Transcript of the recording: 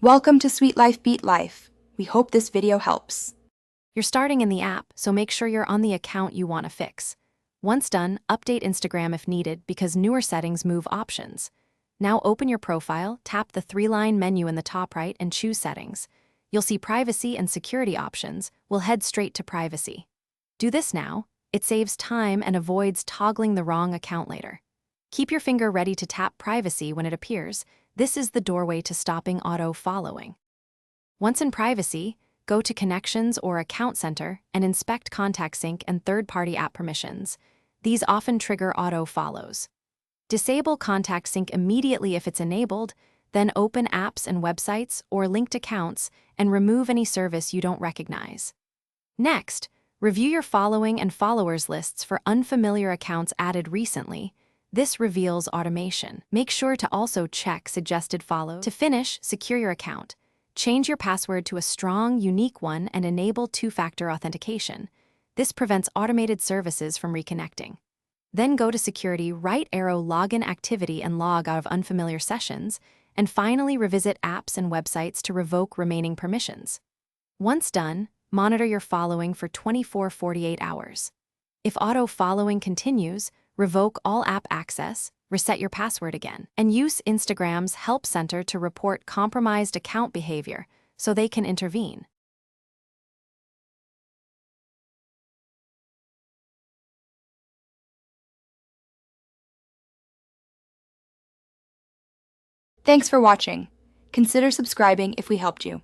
Welcome to Sweet Life Beat Life. We hope this video helps. You're starting in the app, so make sure you're on the account you want to fix. Once done, update Instagram if needed because newer settings move options. Now open your profile, tap the three-line menu in the top right and choose Settings. You'll see Privacy and Security options. We'll head straight to Privacy. Do this now. It saves time and avoids toggling the wrong account later. Keep your finger ready to tap Privacy when it appears. This is the doorway to stopping auto-following. Once in Privacy, go to Connections or Account Center and inspect Contact Sync and third-party app permissions. These often trigger auto-follows. Disable Contact Sync immediately if it's enabled, then open apps and websites or linked accounts and remove any service you don't recognize. Next, review your following and followers lists for unfamiliar accounts added recently. This reveals automation. Make sure to also check suggested follows. To finish, secure your account. Change your password to a strong, unique one and enable two-factor authentication. This prevents automated services from reconnecting. Then go to Security, right arrow Login Activity and log out of unfamiliar sessions, and finally revisit apps and websites to revoke remaining permissions. Once done, monitor your following for 24-48 hours. If auto-following continues, revoke all app access, reset your password again, and use Instagram's Help Center to report compromised account behavior so they can intervene. Thanks for watching. Consider subscribing if we helped you.